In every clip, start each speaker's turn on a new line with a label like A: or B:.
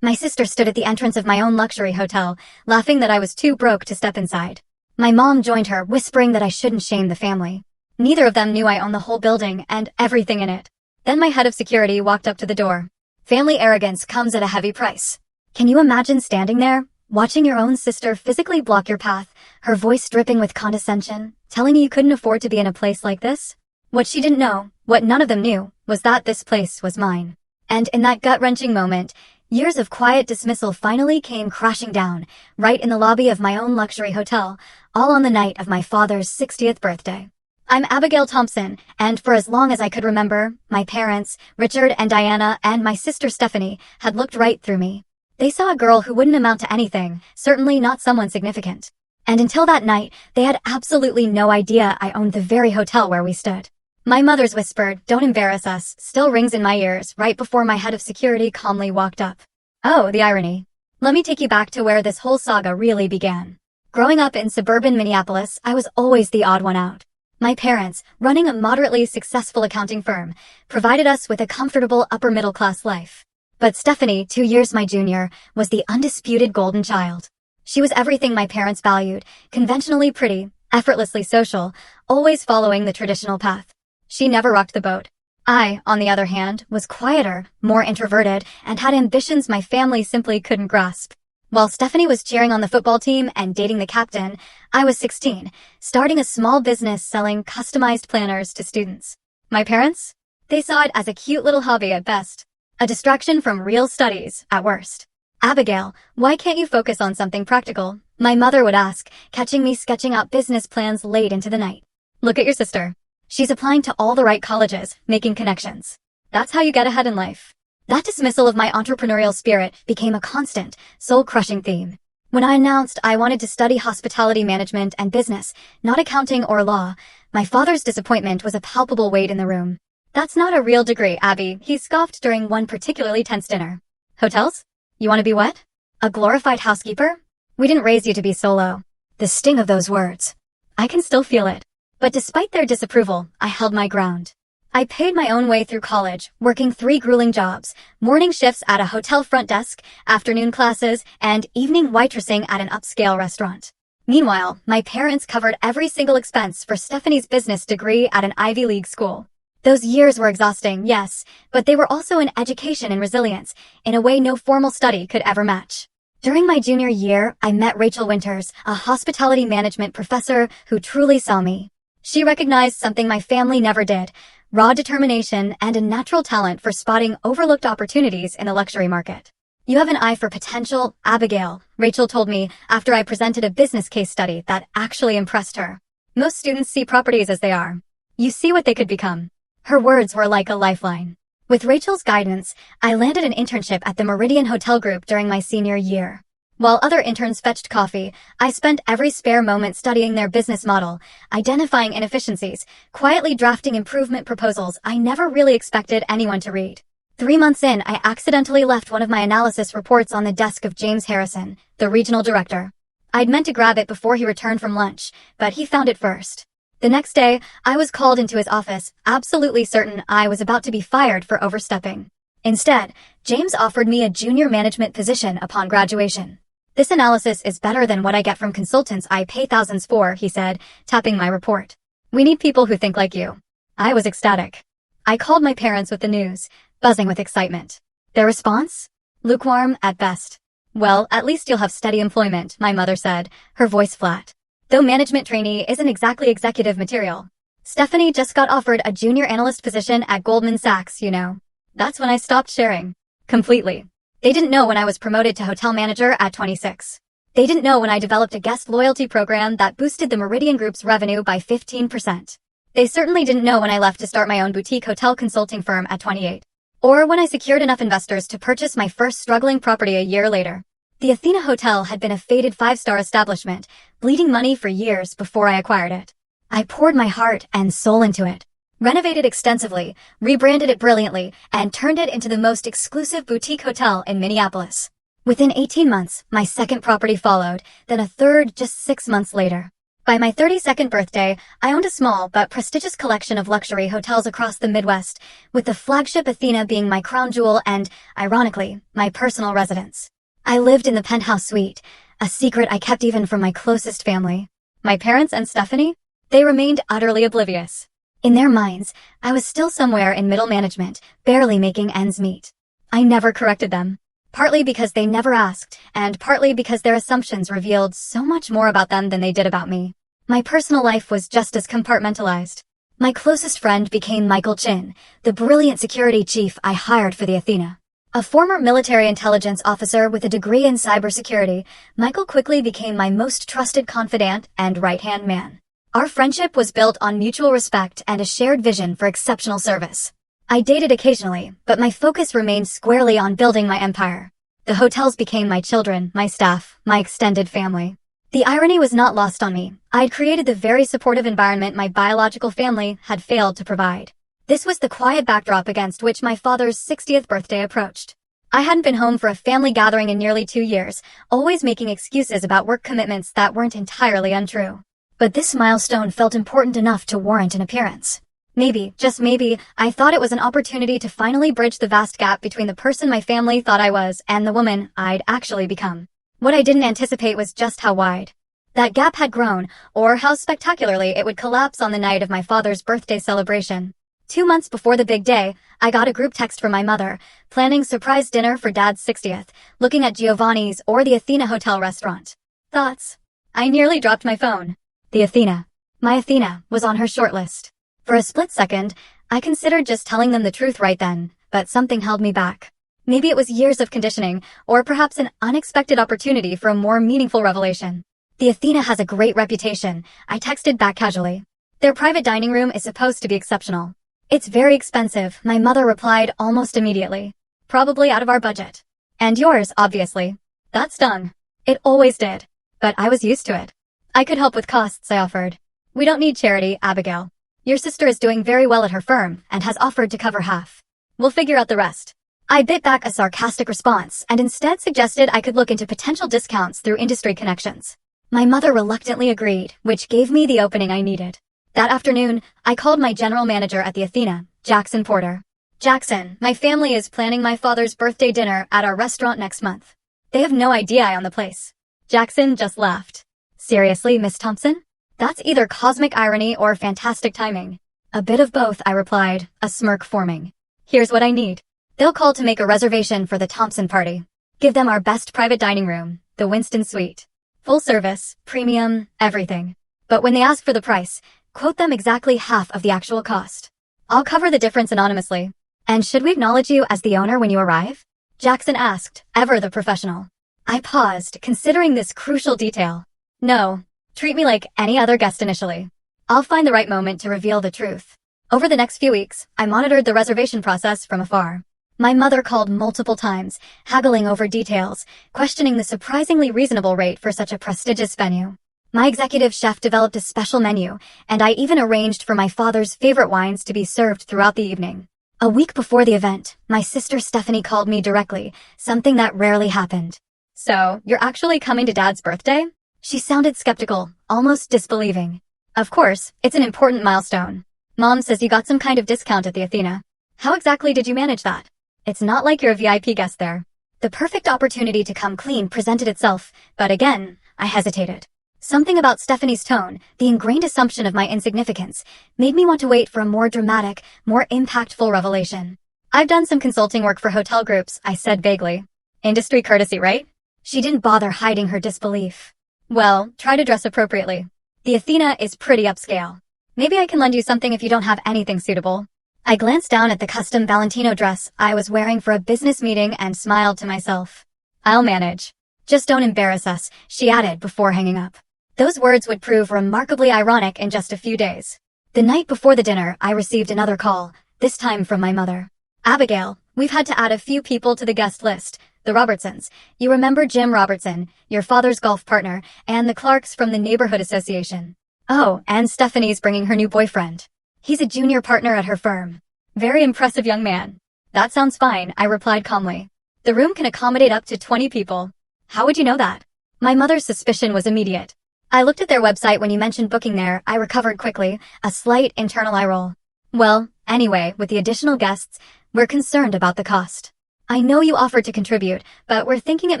A: My sister stood at the entrance of my own luxury hotel, laughing that I was too broke to step inside. My mom joined her, whispering that I shouldn't shame the family. Neither of them knew I owned the whole building and everything in it. Then my head of security walked up to the door. Family arrogance comes at a heavy price. Can you imagine standing there, watching your own sister physically block your path, her voice dripping with condescension, telling you couldn't afford to be in a place like this? What she didn't know, what none of them knew, was that this place was mine. And in that gut-wrenching moment, years of quiet dismissal finally came crashing down, right in the lobby of my own luxury hotel, all on the night of my father's 60th birthday. I'm Abigail Thompson, and for as long as I could remember, my parents, Richard and Diana, and my sister Stephanie, had looked right through me. They saw a girl who wouldn't amount to anything, certainly not someone significant. And until that night, they had absolutely no idea I owned the very hotel where we stood. My mother's whispered, "Don't embarrass us," still rings in my ears right before my head of security calmly walked up. Oh, the irony. Let me take you back to where this whole saga really began. Growing up in suburban Minneapolis, I was always the odd one out. My parents, running a moderately successful accounting firm, provided us with a comfortable upper-middle-class life. But Stephanie, 2 years my junior, was the undisputed golden child. She was everything my parents valued, conventionally pretty, effortlessly social, always following the traditional path. She never rocked the boat. I, on the other hand, was quieter, more introverted, and had ambitions my family simply couldn't grasp. While Stephanie was cheering on the football team and dating the captain, I was 16, starting a small business selling customized planners to students. My parents? They saw it as a cute little hobby at best, a distraction from real studies at worst. "Abigail, why can't you focus on something practical?" my mother would ask, catching me sketching out business plans late into the night. "Look at your sister. She's applying to all the right colleges, making connections. That's how you get ahead in life." That dismissal of my entrepreneurial spirit became a constant, soul-crushing theme. When I announced I wanted to study hospitality management and business, not accounting or law, my father's disappointment was a palpable weight in the room. "That's not a real degree, Abby," he scoffed during one particularly tense dinner. "Hotels? You want to be what? A glorified housekeeper? We didn't raise you to be solo." The sting of those words. I can still feel it. But despite their disapproval, I held my ground. I paid my own way through college, working 3 grueling jobs, morning shifts at a hotel front desk, afternoon classes, and evening waitressing at an upscale restaurant. Meanwhile, my parents covered every single expense for Stephanie's business degree at an Ivy League school. Those years were exhausting, yes, but they were also an education in resilience, in a way no formal study could ever match. During my junior year, I met Rachel Winters, a hospitality management professor who truly saw me. She recognized something my family never did: raw determination and a natural talent for spotting overlooked opportunities in the luxury market. "You have an eye for potential, Abigail," Rachel told me after I presented a business case study that actually impressed her. "Most students see properties as they are. You see what they could become." Her words were like a lifeline. With Rachel's guidance, I landed an internship at the Meridian Hotel Group during my senior year. While other interns fetched coffee, I spent every spare moment studying their business model, identifying inefficiencies, quietly drafting improvement proposals I never really expected anyone to read. 3 months in, I accidentally left one of my analysis reports on the desk of James Harrison, the regional director. I'd meant to grab it before he returned from lunch, but he found it first. The next day, I was called into his office, absolutely certain I was about to be fired for overstepping. Instead, James offered me a junior management position upon graduation. "This analysis is better than what I get from consultants I pay thousands for," he said, tapping my report. "We need people who think like you." I was ecstatic. I called my parents with the news, buzzing with excitement. Their response? Lukewarm at best. "Well, at least you'll have steady employment," my mother said, her voice flat. "Though management trainee isn't exactly executive material. Stephanie just got offered a junior analyst position at Goldman Sachs, you know." That's when I stopped sharing. Completely. They didn't know when I was promoted to hotel manager at 26. They didn't know when I developed a guest loyalty program that boosted the Meridian Group's revenue by 15%. They certainly didn't know when I left to start my own boutique hotel consulting firm at 28. Or when I secured enough investors to purchase my first struggling property a year later. The Athena Hotel had been a faded 5-star establishment, bleeding money for years before I acquired it. I poured my heart and soul into it. Renovated extensively, rebranded it brilliantly, and turned it into the most exclusive boutique hotel in Minneapolis. Within 18 months, my second property followed, then a third just 6 months later. By my 32nd birthday, I owned a small but prestigious collection of luxury hotels across the Midwest, with the flagship Athena being my crown jewel and, ironically, my personal residence. I lived in the penthouse suite, a secret I kept even from my closest family. My parents and Stephanie? They remained utterly oblivious. In their minds, I was still somewhere in middle management, barely making ends meet. I never corrected them. Partly because they never asked, and partly because their assumptions revealed so much more about them than they did about me. My personal life was just as compartmentalized. My closest friend became Michael Chin, the brilliant security chief I hired for the Athena. A former military intelligence officer with a degree in cybersecurity, Michael quickly became my most trusted confidant and right-hand man. Our friendship was built on mutual respect and a shared vision for exceptional service. I dated occasionally, but my focus remained squarely on building my empire. The hotels became my children, my staff, my extended family. The irony was not lost on me. I'd created the very supportive environment my biological family had failed to provide. This was the quiet backdrop against which my father's 60th birthday approached. I hadn't been home for a family gathering in nearly 2 years, always making excuses about work commitments that weren't entirely untrue. But this milestone felt important enough to warrant an appearance. Maybe, just maybe, I thought it was an opportunity to finally bridge the vast gap between the person my family thought I was and the woman I'd actually become. What I didn't anticipate was just how wide that gap had grown, or how spectacularly it would collapse on the night of my father's birthday celebration. 2 months before the big day, I got a group text from my mother, planning surprise dinner for Dad's 60th, looking at Giovanni's or the Athena Hotel restaurant. Thoughts? I nearly dropped my phone. The Athena. My Athena was on her shortlist. For a split second, I considered just telling them the truth right then, but something held me back. Maybe it was years of conditioning, or perhaps an unexpected opportunity for a more meaningful revelation. The Athena has a great reputation, I texted back casually. Their private dining room is supposed to be exceptional. It's very expensive, my mother replied almost immediately. Probably out of our budget. And yours, obviously. That stung. It always did. But I was used to it. I could help with costs, I offered. We don't need charity, Abigail. Your sister is doing very well at her firm and has offered to cover half. We'll figure out the rest. I bit back a sarcastic response and instead suggested I could look into potential discounts through industry connections. My mother reluctantly agreed, which gave me the opening I needed. That afternoon, I called my general manager at the Athena, Jackson Porter. Jackson, my family is planning my father's birthday dinner at our restaurant next month. They have no idea I own the place. Jackson just laughed. Seriously, Miss Thompson? That's either cosmic irony or fantastic timing. A bit of both, I replied, a smirk forming. Here's what I need. They'll call to make a reservation for the Thompson party. Give them our best private dining room, the Winston Suite. Full service, premium, everything. But when they ask for the price, quote them exactly half of the actual cost. I'll cover the difference anonymously. And should we acknowledge you as the owner when you arrive? Jackson asked, ever the professional. I paused, considering this crucial detail. No, treat me like any other guest initially. I'll find the right moment to reveal the truth. Over the next few weeks, I monitored the reservation process from afar. My mother called multiple times, haggling over details, questioning the surprisingly reasonable rate for such a prestigious venue. My executive chef developed a special menu, and I even arranged for my father's favorite wines to be served throughout the evening. A week before the event, my sister Stephanie called me directly, something that rarely happened. So, you're actually coming to Dad's birthday? She sounded skeptical, almost disbelieving. Of course, it's an important milestone. Mom says you got some kind of discount at the Athena. How exactly did you manage that? It's not like you're a VIP guest there. The perfect opportunity to come clean presented itself, but again, I hesitated. Something about Stephanie's tone, the ingrained assumption of my insignificance, made me want to wait for a more dramatic, more impactful revelation. I've done some consulting work for hotel groups, I said vaguely. Industry courtesy, right? She didn't bother hiding her disbelief. Well, try to dress appropriately. The Athena is pretty upscale. Maybe I can lend you something if you don't have anything suitable. I glanced down at the custom Valentino dress I was wearing for a business meeting and smiled to myself. I'll manage. Just don't embarrass us, she added before hanging up. Those words would prove remarkably ironic in just a few days. The night before the dinner, I received another call, this time from my mother. Abigail, we've had to add a few people to the guest list. The Robertsons. You remember Jim Robertson, your father's golf partner, and the Clarks from the neighborhood association. Oh, and Stephanie's bringing her new boyfriend. He's a junior partner at her firm. Very impressive young man. That sounds fine, I replied calmly. The room can accommodate up to 20 people. How would you know that? My mother's suspicion was immediate. I looked at their website when you mentioned booking there. I recovered quickly, a slight internal eye roll. Well, anyway, with the additional guests, we're concerned about the cost. I know you offered to contribute, but we're thinking it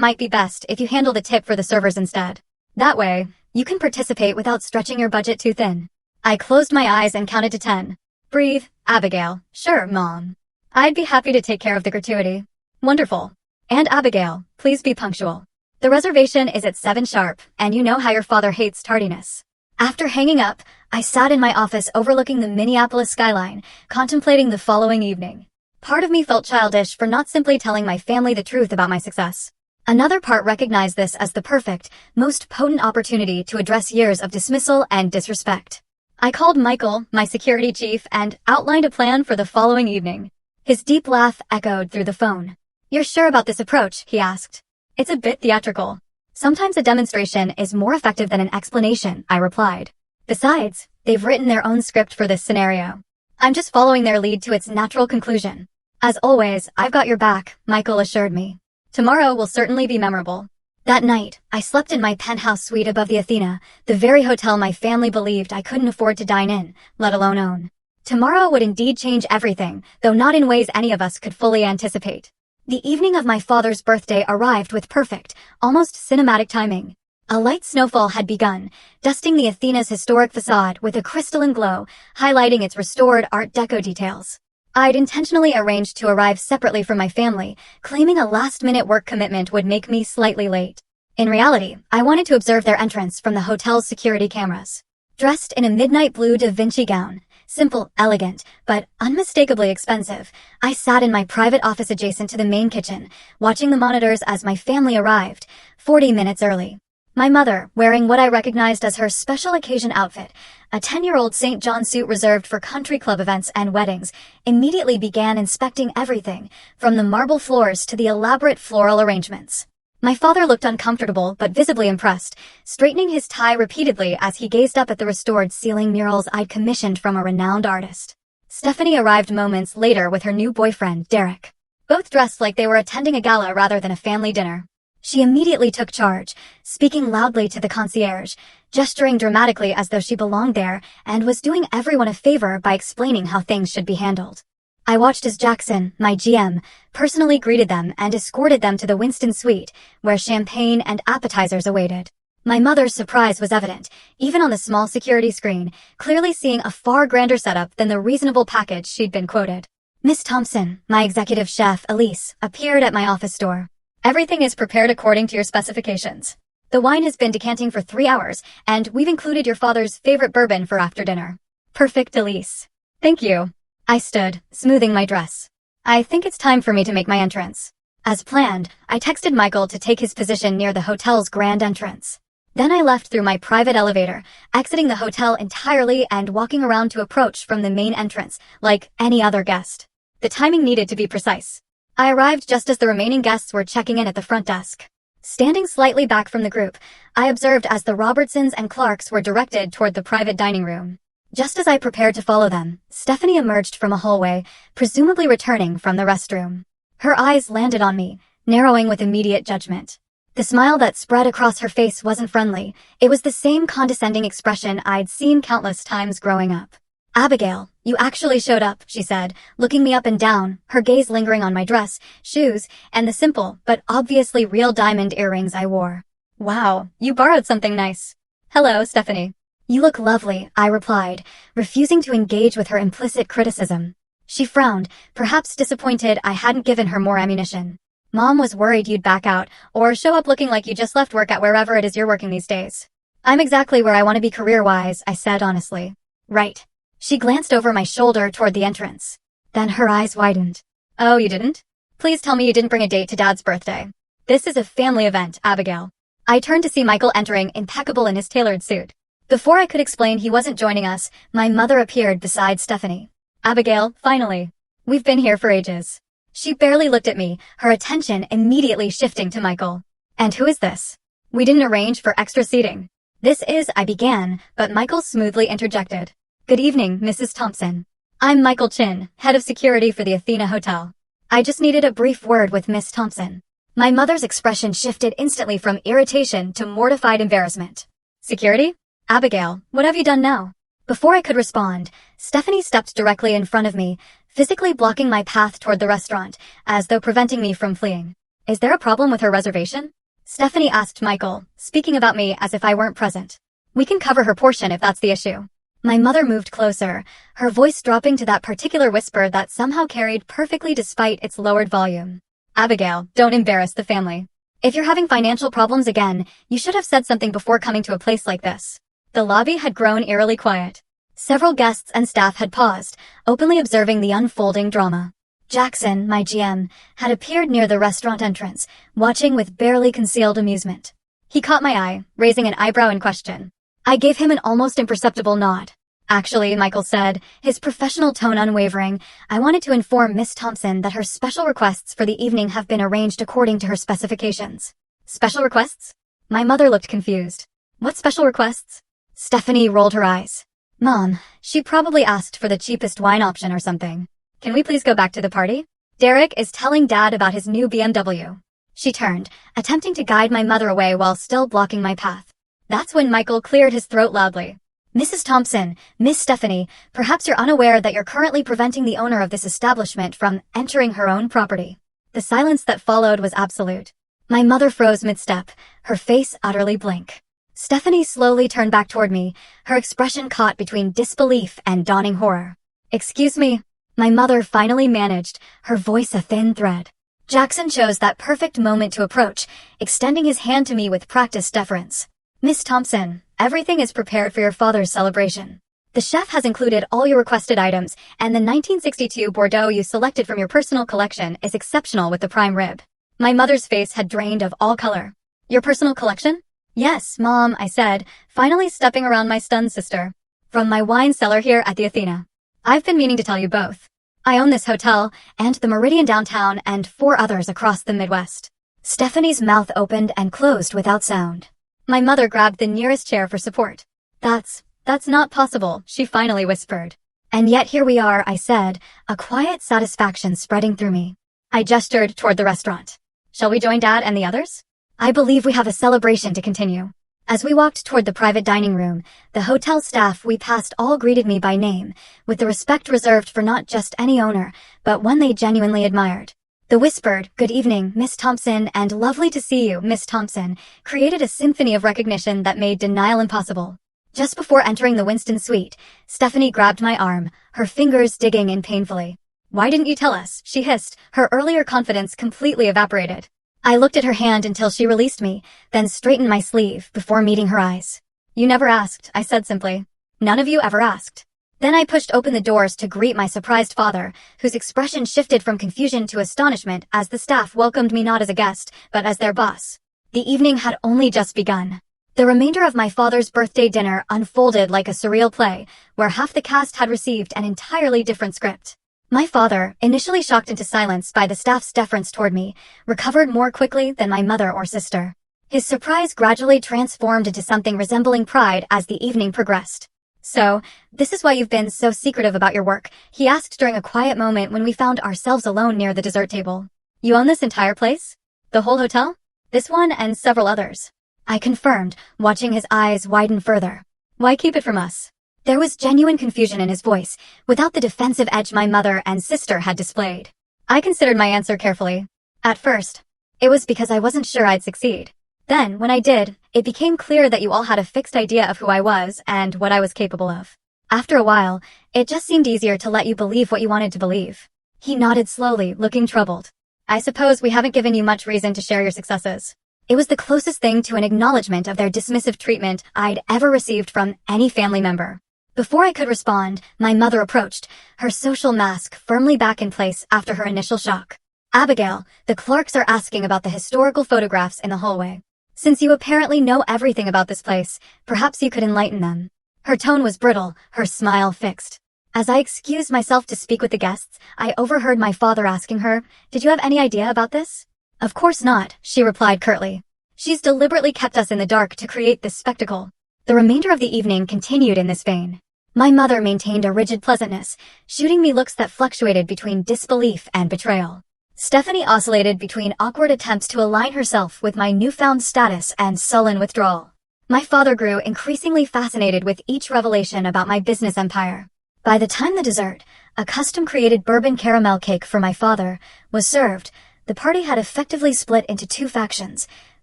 A: might be best if you handle the tip for the servers instead. That way, you can participate without stretching your budget too thin. I closed my eyes and counted to 10. Breathe, Abigail. Sure, Mom. I'd be happy to take care of the gratuity. Wonderful. And Abigail, please be punctual. The reservation is at 7 sharp, and you know how your father hates tardiness. After hanging up, I sat in my office overlooking the Minneapolis skyline, contemplating the following evening. Part of me felt childish for not simply telling my family the truth about my success. Another part recognized this as the perfect, most potent opportunity to address years of dismissal and disrespect. I called Michael, my security chief, and outlined a plan for the following evening. His deep laugh echoed through the phone. "You're sure about this approach?" he asked. "It's a bit theatrical. Sometimes a demonstration is more effective than an explanation," I replied. "Besides, they've written their own script for this scenario. I'm just following their lead to its natural conclusion." "As always, I've got your back," Michael assured me. "Tomorrow will certainly be memorable." That night, I slept in my penthouse suite above the Athena, the very hotel my family believed I couldn't afford to dine in, let alone own. Tomorrow would indeed change everything, though not in ways any of us could fully anticipate. The evening of my father's birthday arrived with perfect, almost cinematic timing. A light snowfall had begun, dusting the Athena's historic facade with a crystalline glow, highlighting its restored Art Deco details. I'd intentionally arranged to arrive separately from my family, claiming a last-minute work commitment would make me slightly late. In reality, I wanted to observe their entrance from the hotel's security cameras. Dressed in a midnight blue Da Vinci gown, simple, elegant, but unmistakably expensive, I sat in my private office adjacent to the main kitchen, watching the monitors as my family arrived, 40 minutes early. My mother, wearing what I recognized as her special occasion outfit, a 10-year-old St. John suit reserved for country club events and weddings, immediately began inspecting everything, from the marble floors to the elaborate floral arrangements. My father looked uncomfortable but visibly impressed, straightening his tie repeatedly as he gazed up at the restored ceiling murals I'd commissioned from a renowned artist. Stephanie arrived moments later with her new boyfriend, Derek. Both dressed like they were attending a gala rather than a family dinner. She immediately took charge, speaking loudly to the concierge, gesturing dramatically as though she belonged there, and was doing everyone a favor by explaining how things should be handled. I watched as Jackson, my GM, personally greeted them and escorted them to the Winston suite, where champagne and appetizers awaited. My mother's surprise was evident, even on the small security screen, clearly seeing a far grander setup than the reasonable package she'd been quoted. Miss Thompson, my executive chef, Elise, appeared at my office door. "Everything is prepared according to your specifications. The wine has been decanting for 3 hours, and we've included your father's favorite bourbon for after dinner." "Perfect, Elise." "Thank you." I stood, smoothing my dress. "I think it's time for me to make my entrance." As planned, I texted Michael to take his position near the hotel's grand entrance. Then I left through my private elevator, exiting the hotel entirely and walking around to approach from the main entrance, like any other guest. The timing needed to be precise. I arrived just as the remaining guests were checking in at the front desk. Standing slightly back from the group, I observed as the Robertsons and Clarks were directed toward the private dining room. Just as I prepared to follow them, Stephanie emerged from a hallway, presumably returning from the restroom. Her eyes landed on me, narrowing with immediate judgment. The smile that spread across her face wasn't friendly. It was the same condescending expression I'd seen countless times growing up. "Abigail, you actually showed up," she said, looking me up and down, her gaze lingering on my dress, shoes, and the simple but obviously real diamond earrings I wore. "Wow, you borrowed something nice." "Hello, Stephanie." "You look lovely," I replied, refusing to engage with her implicit criticism. She frowned, perhaps disappointed I hadn't given her more ammunition. "Mom was worried you'd back out, or show up looking like you just left work at wherever it is you're working these days." "I'm exactly where I want to be career-wise," I said honestly. "Right." She glanced over my shoulder toward the entrance. Then her eyes widened. "Oh, you didn't? Please tell me you didn't bring a date to Dad's birthday. This is a family event, Abigail." I turned to see Michael entering, impeccable in his tailored suit. Before I could explain he wasn't joining us, my mother appeared beside Stephanie. "Abigail, finally. We've been here for ages." She barely looked at me, her attention immediately shifting to Michael. "And who is this? We didn't arrange for extra seating." "This is," I began, but Michael smoothly interjected. "Good evening, Mrs. Thompson. I'm Michael Chin, head of security for the Athena Hotel. I just needed a brief word with Miss Thompson." My mother's expression shifted instantly from irritation to mortified embarrassment. Security? Abigail, what have you done now? Before I could respond, Stephanie stepped directly in front of me, physically blocking my path toward the restaurant, as though preventing me from fleeing. Is there a problem with her reservation? Stephanie asked Michael, speaking about me as if I weren't present. We can cover her portion if that's the issue. My mother moved closer, her voice dropping to that particular whisper that somehow carried perfectly despite its lowered volume. Abigail, don't embarrass the family. If you're having financial problems again, you should have said something before coming to a place like this. The lobby had grown eerily quiet. Several guests and staff had paused, openly observing the unfolding drama. Jackson, my GM, had appeared near the restaurant entrance, watching with barely concealed amusement. He caught my eye, raising an eyebrow in question. I gave him an almost imperceptible nod. Actually, Michael said, his professional tone unwavering, I wanted to inform Miss Thompson that her special requests for the evening have been arranged according to her specifications. Special requests? My mother looked confused. What special requests? Stephanie rolled her eyes. Mom, she probably asked for the cheapest wine option or something. Can we please go back to the party? Derek is telling Dad about his new BMW. She turned, attempting to guide my mother away while still blocking my path. That's when Michael cleared his throat loudly. Mrs. Thompson, Miss Stephanie, perhaps you're unaware that you're currently preventing the owner of this establishment from entering her own property. The silence that followed was absolute. My mother froze mid-step, her face utterly blank. Stephanie slowly turned back toward me, her expression caught between disbelief and dawning horror. Excuse me, my mother finally managed, her voice a thin thread. Jackson chose that perfect moment to approach, extending his hand to me with practiced deference. Miss Thompson, everything is prepared for your father's celebration. The chef has included all your requested items, and the 1962 Bordeaux you selected from your personal collection is exceptional with the prime rib. My mother's face had drained of all color. Your personal collection? Yes, Mom, I said, finally stepping around my stunned sister. From my wine cellar here at the Athena. I've been meaning to tell you both. I own this hotel, and the Meridian downtown, and 4 others across the Midwest. Stephanie's mouth opened and closed without sound. My mother grabbed the nearest chair for support. That's not possible, she finally whispered. And yet here we are, I said, a quiet satisfaction spreading through me. I gestured toward the restaurant. Shall we join Dad and the others? I believe we have a celebration to continue. As we walked toward the private dining room, the hotel staff we passed all greeted me by name, with the respect reserved for not just any owner, but one they genuinely admired. The whispered, "Good evening, Miss Thompson, and lovely to see you, Miss Thompson," created a symphony of recognition that made denial impossible. Just before entering the Winston suite, Stephanie grabbed my arm, her fingers digging in painfully. "Why didn't you tell us?" she hissed, her earlier confidence completely evaporated. I looked at her hand until she released me, then straightened my sleeve before meeting her eyes. "You never asked," I said simply. "None of you ever asked." Then I pushed open the doors to greet my surprised father, whose expression shifted from confusion to astonishment as the staff welcomed me not as a guest, but as their boss. The evening had only just begun. The remainder of my father's birthday dinner unfolded like a surreal play, where half the cast had received an entirely different script. My father, initially shocked into silence by the staff's deference toward me, recovered more quickly than my mother or sister. His surprise gradually transformed into something resembling pride as the evening progressed. "So, this is why you've been so secretive about your work," he asked during a quiet moment when we found ourselves alone near the dessert table. "You own this entire place? The whole hotel? This one and several others?" I confirmed, watching his eyes widen further. "Why keep it from us?" There was genuine confusion in his voice, without the defensive edge my mother and sister had displayed. I considered my answer carefully. At first, it was because I wasn't sure I'd succeed. Then, when I did, it became clear that you all had a fixed idea of who I was and what I was capable of. After a while, it just seemed easier to let you believe what you wanted to believe. He nodded slowly, looking troubled. "I suppose we haven't given you much reason to share your successes." It was the closest thing to an acknowledgement of their dismissive treatment I'd ever received from any family member. Before I could respond, my mother approached, her social mask firmly back in place after her initial shock. "Abigail, the Clarks are asking about the historical photographs in the hallway. Since you apparently know everything about this place, perhaps you could enlighten them." Her tone was brittle, her smile fixed. As I excused myself to speak with the guests, I overheard my father asking her, "Did you have any idea about this?" "Of course not," she replied curtly. "She's deliberately kept us in the dark to create this spectacle." The remainder of the evening continued in this vein. My mother maintained a rigid pleasantness, shooting me looks that fluctuated between disbelief and betrayal. Stephanie oscillated between awkward attempts to align herself with my newfound status and sullen withdrawal. My father grew increasingly fascinated with each revelation about my business empire. By the time the dessert, a custom-created bourbon caramel cake for my father, was served, the party had effectively split into two factions,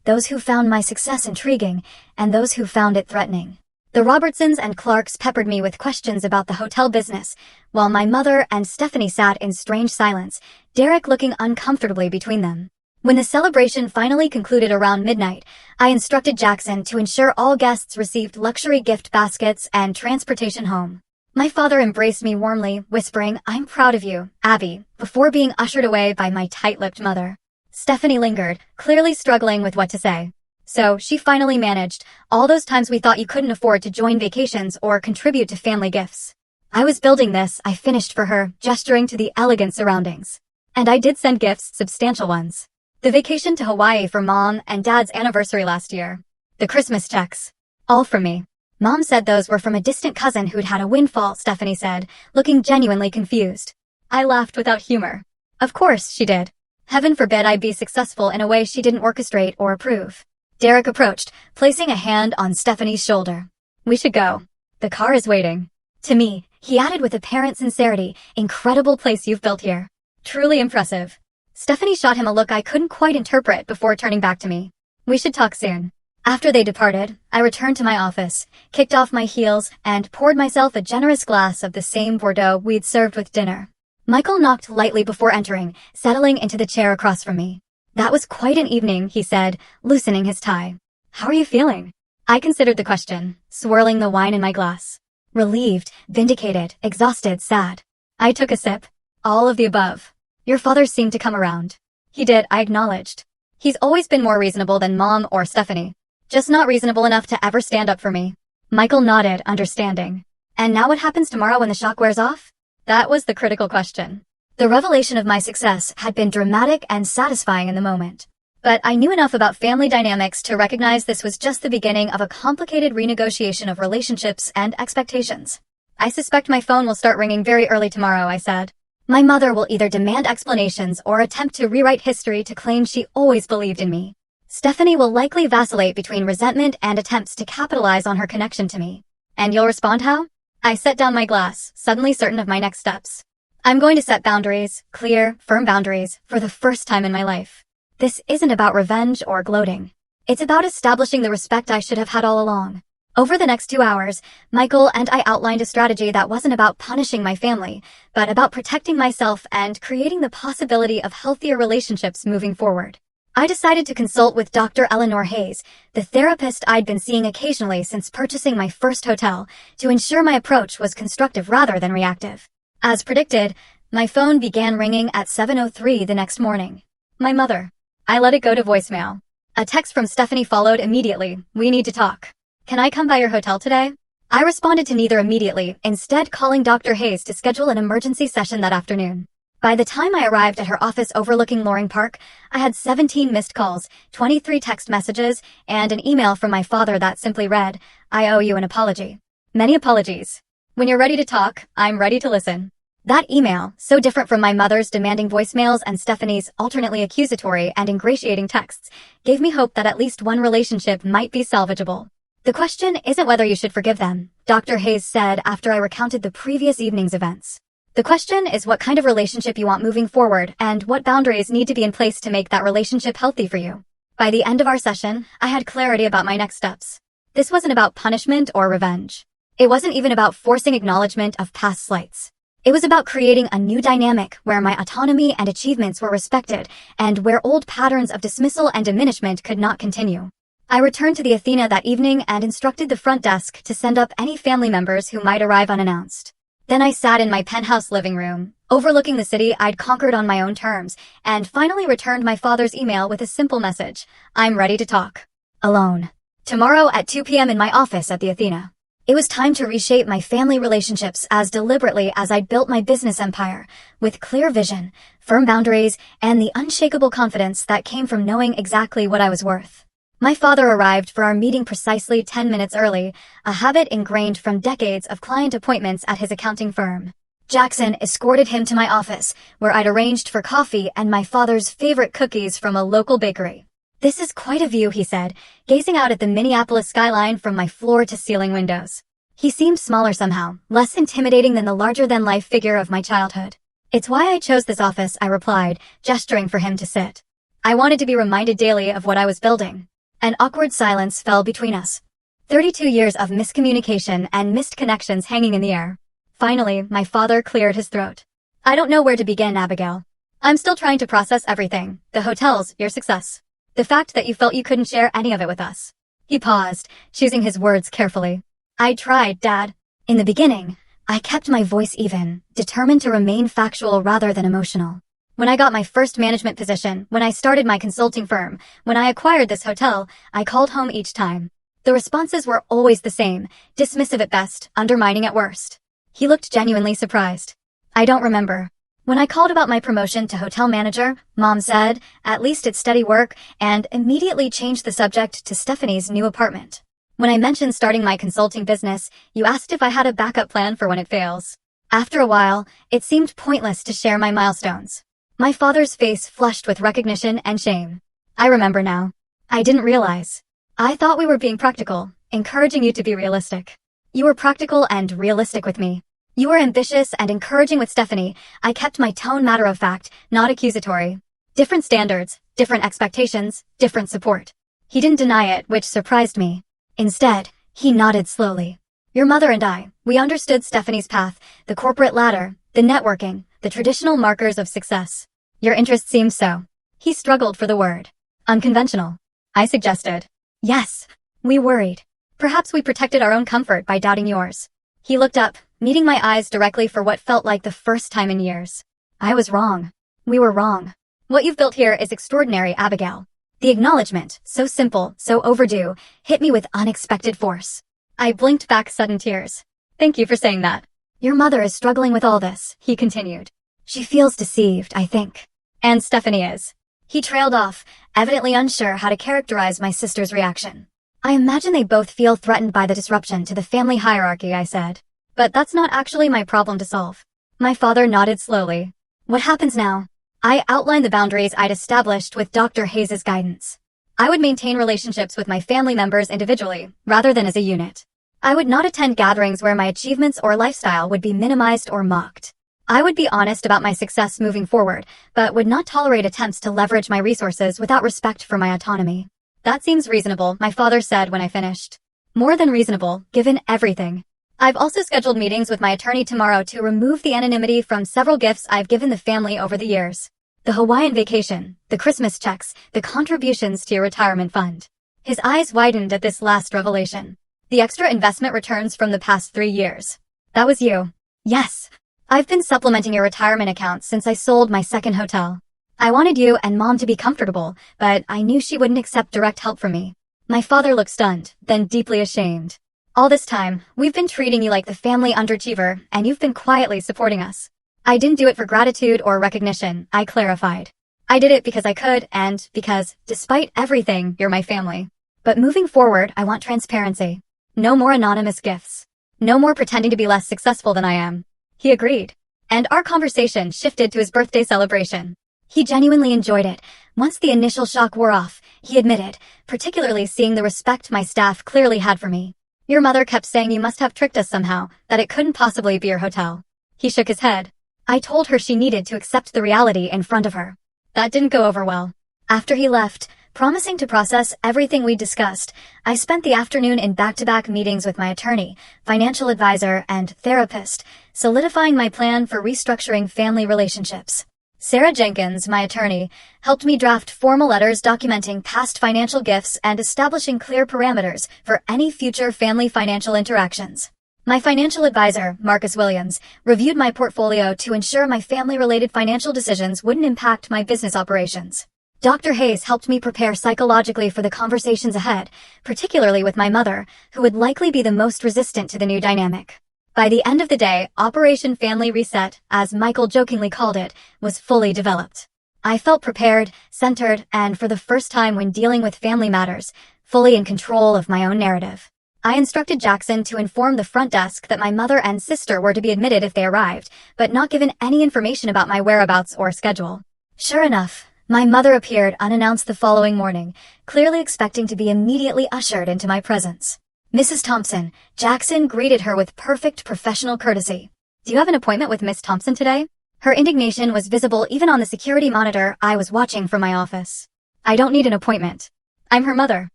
A: those who found my success intriguing and those who found it threatening. The Robertsons and Clarks peppered me with questions about the hotel business, while my mother and Stephanie sat in strange silence, Derek looking uncomfortably between them. When the celebration finally concluded around midnight, I instructed Jackson to ensure all guests received luxury gift baskets and transportation home. My father embraced me warmly, whispering, "I'm proud of you, Abby," before being ushered away by my tight-lipped mother. Stephanie lingered, clearly struggling with what to say. So, she finally managed, "All those times we thought you couldn't afford to join vacations or contribute to family gifts. I was building this," I finished for her, gesturing to the elegant surroundings. And I did send gifts, substantial ones. The vacation to Hawaii for Mom and Dad's anniversary last year. The Christmas checks. All from me. Mom said those were from a distant cousin who'd had a windfall, Stephanie said, looking genuinely confused. I laughed without humor. Of course, she did. Heaven forbid I be successful in a way she didn't orchestrate or approve. Derek approached, placing a hand on Stephanie's shoulder. "We should go. The car is waiting." To me, he added with apparent sincerity, "Incredible place you've built here. Truly impressive." Stephanie shot him a look I couldn't quite interpret before turning back to me. "We should talk soon." After they departed, I returned to my office, kicked off my heels, and poured myself a generous glass of the same Bordeaux we'd served with dinner. Michael knocked lightly before entering, settling into the chair across from me. "That was quite an evening," he said, loosening his tie. "How are you feeling?" I considered the question, swirling the wine in my glass. Relieved, vindicated, exhausted, sad. I took a sip. All of the above. "Your father seemed to come around." "He did," I acknowledged. "He's always been more reasonable than Mom or Stephanie. Just not reasonable enough to ever stand up for me." Michael nodded, understanding. "And now what happens tomorrow when the shock wears off?" That was the critical question. The revelation of my success had been dramatic and satisfying in the moment. But I knew enough about family dynamics to recognize this was just the beginning of a complicated renegotiation of relationships and expectations. "I suspect my phone will start ringing very early tomorrow," I said. "My mother will either demand explanations or attempt to rewrite history to claim she always believed in me. Stephanie will likely vacillate between resentment and attempts to capitalize on her connection to me. And you'll respond how?" I set down my glass, suddenly certain of my next steps. "I'm going to set boundaries, clear, firm boundaries, for the first time in my life. This isn't about revenge or gloating. It's about establishing the respect I should have had all along." Over the next 2 hours, Michael and I outlined a strategy that wasn't about punishing my family, but about protecting myself and creating the possibility of healthier relationships moving forward. I decided to consult with Dr. Eleanor Hayes, the therapist I'd been seeing occasionally since purchasing my first hotel, to ensure my approach was constructive rather than reactive. As predicted, my phone began ringing at 7:03 the next morning. My mother. I let it go to voicemail. A text from Stephanie followed immediately. "We need to talk. Can I come by your hotel today?" I responded to neither immediately, instead calling Dr. Hayes to schedule an emergency session that afternoon. By the time I arrived at her office overlooking Loring Park, I had 17 missed calls, 23 text messages, and an email from my father that simply read, "I owe you an apology. Many apologies. When you're ready to talk, I'm ready to listen." That email, so different from my mother's demanding voicemails and Stephanie's alternately accusatory and ingratiating texts, gave me hope that at least one relationship might be salvageable. "The question isn't whether you should forgive them," Dr. Hayes said after I recounted the previous evening's events. "The question is what kind of relationship you want moving forward and what boundaries need to be in place to make that relationship healthy for you." By the end of our session, I had clarity about my next steps. This wasn't about punishment or revenge. It wasn't even about forcing acknowledgement of past slights. It was about creating a new dynamic where my autonomy and achievements were respected and where old patterns of dismissal and diminishment could not continue. I returned to the Athena that evening and instructed the front desk to send up any family members who might arrive unannounced. Then I sat in my penthouse living room, overlooking the city I'd conquered on my own terms, and finally returned my father's email with a simple message: "I'm ready to talk. Alone. Tomorrow at 2 p.m. in my office at the Athena." It was time to reshape my family relationships as deliberately as I'd built my business empire, with clear vision, firm boundaries, and the unshakable confidence that came from knowing exactly what I was worth. My father arrived for our meeting precisely 10 minutes early, a habit ingrained from decades of client appointments at his accounting firm. Jackson escorted him to my office, where I'd arranged for coffee and my father's favorite cookies from a local bakery. "This is quite a view," he said, gazing out at the Minneapolis skyline from my floor-to-ceiling windows. He seemed smaller somehow, less intimidating than the larger-than-life figure of my childhood. "It's why I chose this office," I replied, gesturing for him to sit. I wanted to be reminded daily of what I was building. An awkward silence fell between us. 32 years of miscommunication and missed connections hanging in the air. Finally, my father cleared his throat. "I don't know where to begin, Abigail. I'm still trying to process everything. The hotels, your success. The fact that you felt you couldn't share any of it with us." He paused, choosing his words carefully. "I tried, Dad. In the beginning, I kept my voice even, determined to remain factual rather than emotional. When I got my first management position, when I started my consulting firm, when I acquired this hotel, I called home each time. The responses were always the same, dismissive at best, undermining at worst." He looked genuinely surprised. "I don't remember. When I called about my promotion to hotel manager, Mom said, at least it's steady work, and immediately changed the subject to Stephanie's new apartment. When I mentioned starting my consulting business, you asked if I had a backup plan for when it fails. After a while, it seemed pointless to share my milestones." My father's face flushed with recognition and shame. "I remember now. I didn't realize. I thought we were being practical, encouraging you to be realistic. You were practical and realistic with me. You were ambitious and encouraging with Stephanie. I kept my tone matter-of-fact, not accusatory. Different standards, different expectations, different support." He didn't deny it, which surprised me. Instead, he nodded slowly. "Your mother and I, we understood Stephanie's path, the corporate ladder, the networking, the traditional markers of success. Your interest seemed so." He struggled for the word. "Unconventional," I suggested. "Yes, we worried. Perhaps we protected our own comfort by doubting yours." He looked up, meeting my eyes directly for what felt like the first time in years. "I was wrong. We were wrong. What you've built here is extraordinary, Abigail." The acknowledgement, so simple, so overdue, hit me with unexpected force. I blinked back sudden tears. "Thank you for saying that." "Your mother is struggling with all this," he continued. "She feels deceived, I think. And Stephanie is." He trailed off, evidently unsure how to characterize my sister's reaction. "I imagine they both feel threatened by the disruption to the family hierarchy," I said. "But that's not actually my problem to solve." My father nodded slowly. "What happens now?" I outlined the boundaries I'd established with Dr. Hayes' guidance. I would maintain relationships with my family members individually, rather than as a unit. I would not attend gatherings where my achievements or lifestyle would be minimized or mocked. I would be honest about my success moving forward, but would not tolerate attempts to leverage my resources without respect for my autonomy. "That seems reasonable," my father said when I finished. "More than reasonable, given everything. I've also scheduled meetings with my attorney tomorrow to remove the anonymity from several gifts I've given the family over the years. The Hawaiian vacation, the Christmas checks, the contributions to your retirement fund." His eyes widened at this last revelation. "The extra investment returns from the past 3 years. That was you." "Yes. I've been supplementing your retirement account since I sold my second hotel. I wanted you and Mom to be comfortable, but I knew she wouldn't accept direct help from me." My father looked stunned, then deeply ashamed. "All this time, we've been treating you like the family underachiever, and you've been quietly supporting us." "I didn't do it for gratitude or recognition," I clarified. "I did it because I could, and because, despite everything, you're my family. But moving forward, I want transparency. No more anonymous gifts. No more pretending to be less successful than I am." He agreed. And our conversation shifted to his birthday celebration. He genuinely enjoyed it. Once the initial shock wore off, he admitted, particularly seeing the respect my staff clearly had for me. "Your mother kept saying you must have tricked us somehow, that it couldn't possibly be your hotel." He shook his head. I told her she needed to accept the reality in front of her. That didn't go over well. After he left, promising to process everything we discussed, I spent the afternoon in back-to-back meetings with my attorney, financial advisor, and therapist, solidifying my plan for restructuring family relationships. Sarah Jenkins, my attorney, helped me draft formal letters documenting past financial gifts and establishing clear parameters for any future family financial interactions. My financial advisor, Marcus Williams, reviewed my portfolio to ensure my family-related financial decisions wouldn't impact my business operations. Dr. Hayes helped me prepare psychologically for the conversations ahead, particularly with my mother, who would likely be the most resistant to the new dynamic. By the end of the day, Operation Family Reset, as Michael jokingly called it, was fully developed. I felt prepared, centered, and for the first time when dealing with family matters, fully in control of my own narrative. I instructed Jackson to inform the front desk that my mother and sister were to be admitted if they arrived, but not given any information about my whereabouts or schedule. Sure enough, My mother appeared unannounced the following morning, clearly expecting to be immediately ushered into my presence. Mrs. Thompson, Jackson greeted her with perfect professional courtesy. "Do you have an appointment with Miss Thompson today?" Her indignation was visible even on the security monitor I was watching from my office. "I don't need an appointment. I'm her mother."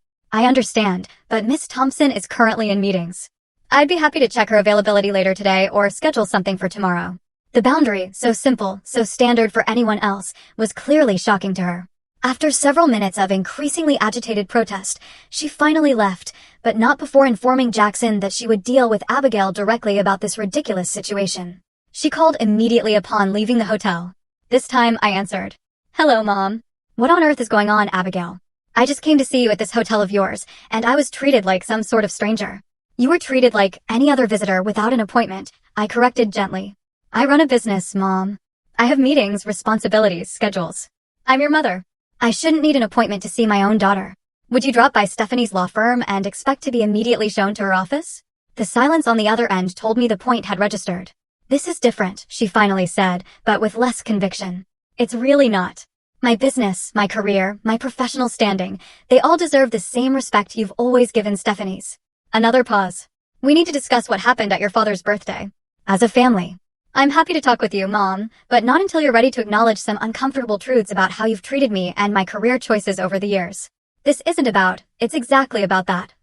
A: "I understand, but Miss Thompson is currently in meetings. I'd be happy to check her availability later today or schedule something for tomorrow." The boundary, so simple, so standard for anyone else, was clearly shocking to her. After several minutes of increasingly agitated protest, she finally left, but not before informing Jackson that she would deal with Abigail directly about this ridiculous situation. She called immediately upon leaving the hotel. This time I answered. "Hello, Mom. What on earth is going on, Abigail? I just came to see you at this hotel of yours, and I was treated like some sort of stranger." "You were treated like any other visitor without an appointment," I corrected gently. "I run a business, Mom. I have meetings, responsibilities, schedules. I'm your mother. I shouldn't need an appointment to see my own daughter. Would you drop by Stephanie's law firm and expect to be immediately shown to her office?" The silence on the other end told me the point had registered. "This is different," she finally said, but with less conviction. "It's really not. My business, my career, my professional standing, they all deserve the same respect you've always given Stephanie's." Another pause. "We need to discuss what happened at your father's birthday. As a family. I'm happy to talk with you, Mom, but not until you're ready to acknowledge some uncomfortable truths about how you've treated me and my career choices over the years." "This isn't about, it's exactly about that."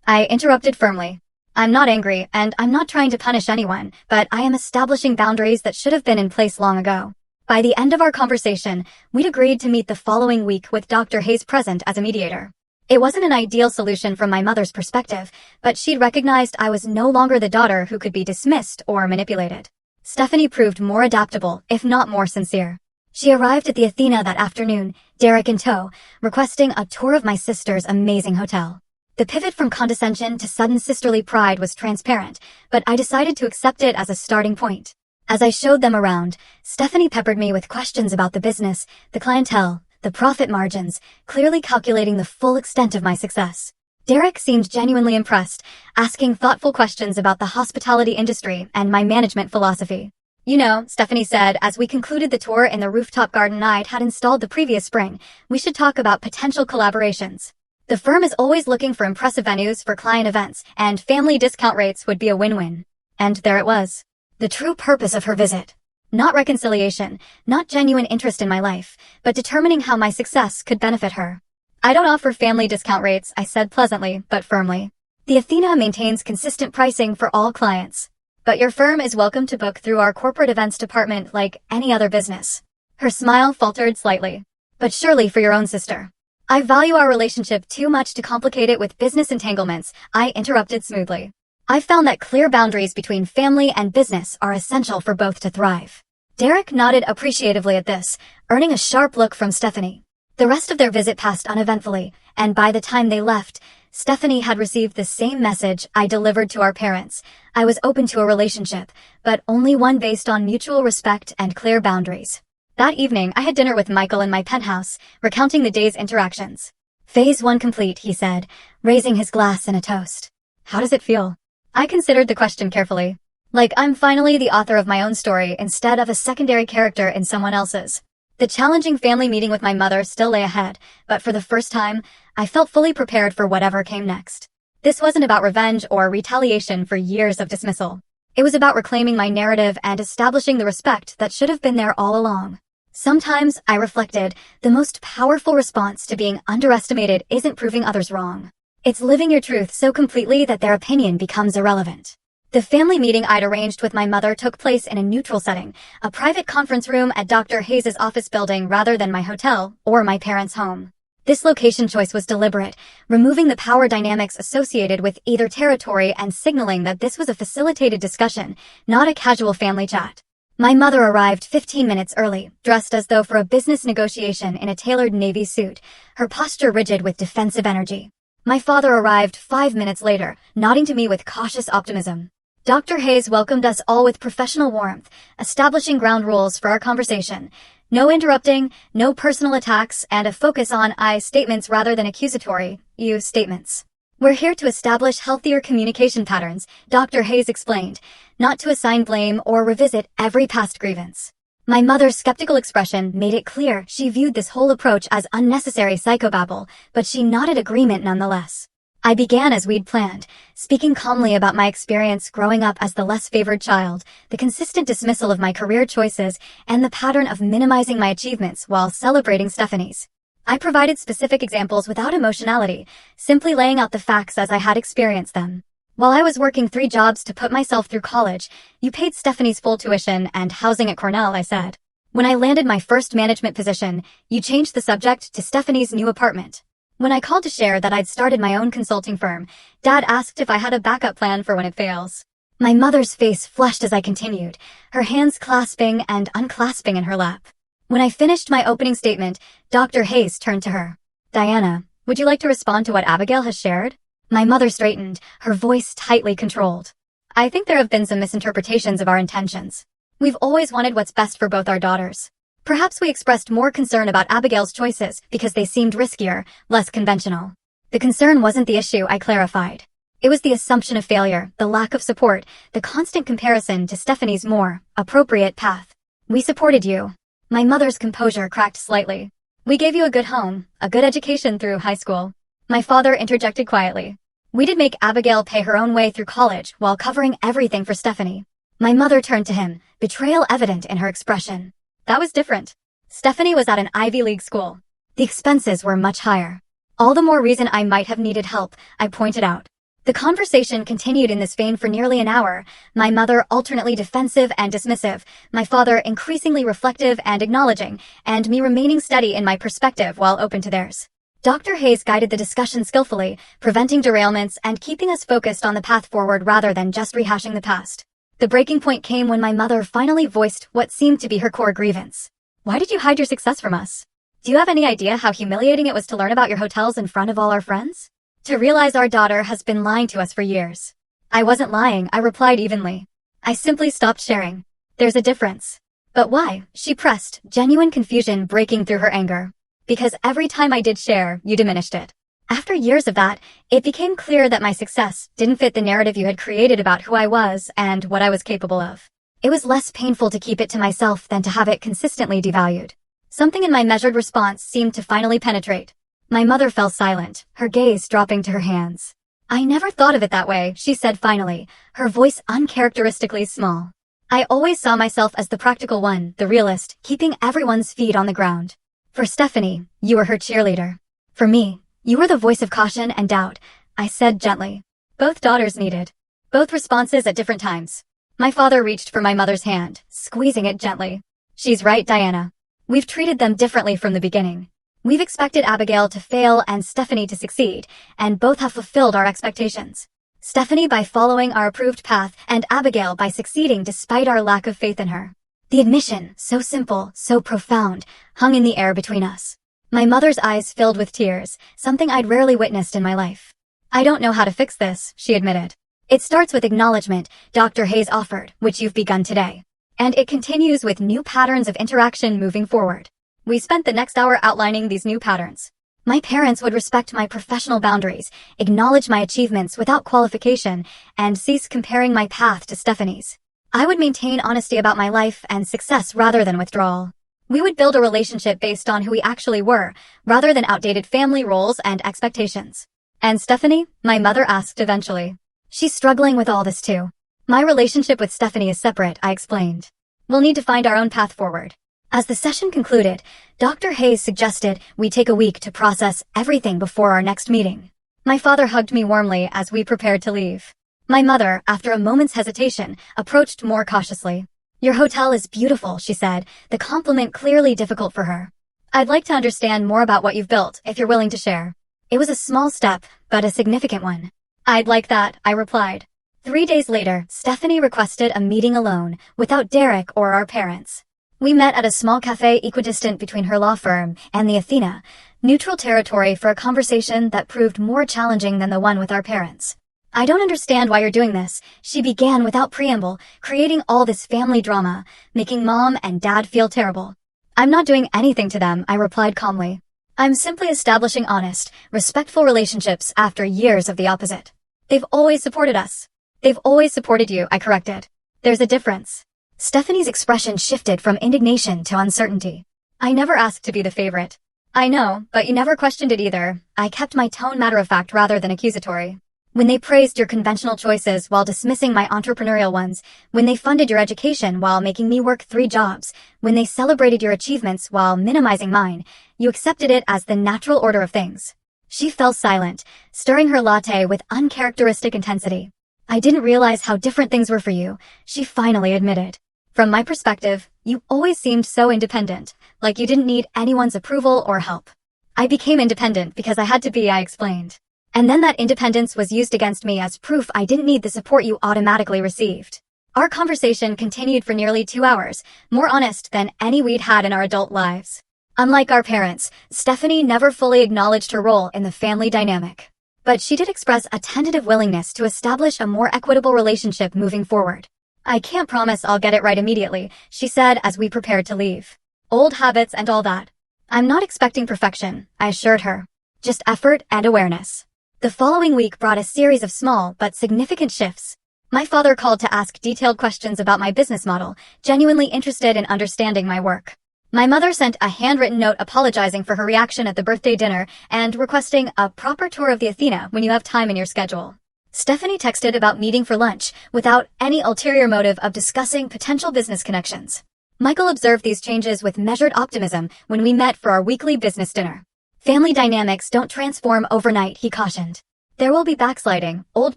A: I interrupted firmly. "I'm not angry, and I'm not trying to punish anyone, but I am establishing boundaries that should have been in place long ago." By the end of our conversation, we'd agreed to meet the following week with Dr. Hayes present as a mediator. It wasn't an ideal solution from my mother's perspective, but she'd recognized I was no longer the daughter who could be dismissed or manipulated. Stephanie proved more adaptable, if not more sincere. She arrived at the Athena that afternoon, Derek in tow, requesting a tour of my sister's amazing hotel. The pivot from condescension to sudden sisterly pride was transparent, but I decided to accept it as a starting point. As I showed them around, Stephanie peppered me with questions about the business, the clientele, the profit margins, clearly calculating the full extent of my success. Derek seemed genuinely impressed, asking thoughtful questions about the hospitality industry and my management philosophy. "You know," Stephanie said as we concluded the tour in the rooftop garden I'd had installed the previous spring, "we should talk about potential collaborations. The firm is always looking for impressive venues for client events, and family discount rates would be a win-win." And there it was. The true purpose of her visit. Not reconciliation, not genuine interest in my life, but determining how my success could benefit her. "I don't offer family discount rates," I said pleasantly, but firmly. "The Athena maintains consistent pricing for all clients. But your firm is welcome to book through our corporate events department like any other business." Her smile faltered slightly. "But surely for your own sister." "I value our relationship too much to complicate it with business entanglements," I interrupted smoothly. "I found that clear boundaries between family and business are essential for both to thrive." Derek nodded appreciatively at this, earning a sharp look from Stephanie. The rest of their visit passed uneventfully, and by the time they left, Stephanie had received the same message I delivered to our parents. I was open to a relationship, but only one based on mutual respect and clear boundaries. That evening, I had dinner with Michael in my penthouse, recounting the day's interactions. "Phase 1 complete," he said, raising his glass in a toast. "How does it feel?" I considered the question carefully. Like I'm finally the author of my own story instead of a secondary character in someone else's. The challenging family meeting with my mother still lay ahead, but for the first time, I felt fully prepared for whatever came next. This wasn't about revenge or retaliation for years of dismissal. It was about reclaiming my narrative and establishing the respect that should have been there all along. Sometimes, I reflected, the most powerful response to being underestimated isn't proving others wrong. It's living your truth so completely that their opinion becomes irrelevant. The family meeting I'd arranged with my mother took place in a neutral setting, a private conference room at Dr. Hayes' office building rather than my hotel or my parents' home. This location choice was deliberate, removing the power dynamics associated with either territory and signaling that this was a facilitated discussion, not a casual family chat. My mother arrived 15 minutes early, dressed as though for a business negotiation in a tailored navy suit, her posture rigid with defensive energy. My father arrived 5 minutes later, nodding to me with cautious optimism. Dr. Hayes welcomed us all with professional warmth, establishing ground rules for our conversation. No interrupting, no personal attacks, and a focus on I statements rather than accusatory, you statements. "We're here to establish healthier communication patterns," Dr. Hayes explained, "not to assign blame or revisit every past grievance." My mother's skeptical expression made it clear she viewed this whole approach as unnecessary psychobabble, but she nodded agreement nonetheless. I began as we'd planned, speaking calmly about my experience growing up as the less favored child, the consistent dismissal of my career choices, and the pattern of minimizing my achievements while celebrating Stephanie's. I provided specific examples without emotionality, simply laying out the facts as I had experienced them. While I was working 3 jobs to put myself through college, you paid Stephanie's full tuition and housing at Cornell, I said. When I landed my first management position, you changed the subject to Stephanie's new apartment. When I called to share that I'd started my own consulting firm, Dad asked if I had a backup plan for when it fails. My mother's face flushed as I continued, her hands clasping and unclasping in her lap. When I finished my opening statement, Dr. Hayes turned to her. Diana, would you like to respond to what Abigail has shared? My mother straightened, her voice tightly controlled. I think there have been some misinterpretations of our intentions. We've always wanted what's best for both our daughters. Perhaps we expressed more concern about Abigail's choices because they seemed riskier, less conventional. The concern wasn't the issue, I clarified. It was the assumption of failure, the lack of support, the constant comparison to Stephanie's more appropriate path. We supported you. My mother's composure cracked slightly. We gave you a good home, a good education through high school. My father interjected quietly. We did make Abigail pay her own way through college while covering everything for Stephanie. My mother turned to him, betrayal evident in her expression. That was different. Stephanie was at an Ivy League school. The expenses were much higher. All the more reason I might have needed help, I pointed out. The conversation continued in this vein for nearly an hour, my mother alternately defensive and dismissive, my father increasingly reflective and acknowledging, and me remaining steady in my perspective while open to theirs. Dr. Hayes guided the discussion skillfully, preventing derailments and keeping us focused on the path forward rather than just rehashing the past. The breaking point came when my mother finally voiced what seemed to be her core grievance. Why did you hide your success from us? Do you have any idea how humiliating it was to learn about your hotels in front of all our friends? To realize our daughter has been lying to us for years. I wasn't lying, I replied evenly. I simply stopped sharing. There's a difference. But why? She pressed, genuine confusion breaking through her anger. Because every time I did share, you diminished it. After years of that, it became clear that my success didn't fit the narrative you had created about who I was and what I was capable of. It was less painful to keep it to myself than to have it consistently devalued. Something in my measured response seemed to finally penetrate. My mother fell silent, her gaze dropping to her hands. I never thought of it that way, she said finally, her voice uncharacteristically small. I always saw myself as the practical one, the realist, keeping everyone's feet on the ground. For Stephanie, you were her cheerleader. For me, you were the voice of caution and doubt, I said gently. Both daughters needed. Both responses at different times. My father reached for my mother's hand, squeezing it gently. She's right, Diana. We've treated them differently from the beginning. We've expected Abigail to fail and Stephanie to succeed, and both have fulfilled our expectations. Stephanie by following our approved path, and Abigail by succeeding despite our lack of faith in her. The admission, so simple, so profound, hung in the air between us. My mother's eyes filled with tears, something I'd rarely witnessed in my life. I don't know how to fix this, she admitted. It starts with acknowledgement, Dr. Hayes offered, which you've begun today. And it continues with new patterns of interaction moving forward. We spent the next hour outlining these new patterns. My parents would respect my professional boundaries, acknowledge my achievements without qualification, and cease comparing my path to Stephanie's. I would maintain honesty about my life and success rather than withdrawal. We would build a relationship based on who we actually were, rather than outdated family roles and expectations. And Stephanie? My mother asked eventually. She's struggling with all this too. My relationship with Stephanie is separate, I explained. We'll need to find our own path forward. As the session concluded, Dr. Hayes suggested we take a week to process everything before our next meeting. My father hugged me warmly as we prepared to leave. My mother, after a moment's hesitation, approached more cautiously. Your hotel is beautiful, she said, the compliment clearly difficult for her. I'd like to understand more about what you've built, if you're willing to share. It was a small step, but a significant one. I'd like that, I replied. 3 days later, Stephanie requested a meeting alone, without Derek or our parents. We met at a small cafe equidistant between her law firm and the Athena, neutral territory for a conversation that proved more challenging than the one with our parents. I don't understand why you're doing this, she began without preamble, creating all this family drama, making mom and dad feel terrible. I'm not doing anything to them, I replied calmly. I'm simply establishing honest, respectful relationships after years of the opposite. They've always supported us. They've always supported you, I corrected. There's a difference. Stephanie's expression shifted from indignation to uncertainty. I never asked to be the favorite. I know, but you never questioned it either. I kept my tone matter-of-fact rather than accusatory. When they praised your conventional choices while dismissing my entrepreneurial ones, when they funded your education while making me work 3 jobs, when they celebrated your achievements while minimizing mine, you accepted it as the natural order of things. She fell silent, stirring her latte with uncharacteristic intensity. I didn't realize how different things were for you, she finally admitted. From my perspective, you always seemed so independent, like you didn't need anyone's approval or help. I became independent because I had to be, I explained. And then that independence was used against me as proof I didn't need the support you automatically received. Our conversation continued for nearly 2 hours, more honest than any we'd had in our adult lives. Unlike our parents, Stephanie never fully acknowledged her role in the family dynamic. But she did express a tentative willingness to establish a more equitable relationship moving forward. I can't promise I'll get it right immediately, she said as we prepared to leave. Old habits and all that. I'm not expecting perfection, I assured her. Just effort and awareness. The following week brought a series of small but significant shifts. My father called to ask detailed questions about my business model, genuinely interested in understanding my work. My mother sent a handwritten note apologizing for her reaction at the birthday dinner and requesting a proper tour of the Athena when you have time in your schedule. Stephanie texted about meeting for lunch without any ulterior motive of discussing potential business connections. Michael observed these changes with measured optimism when we met for our weekly business dinner. Family dynamics don't transform overnight, he cautioned. There will be backsliding, old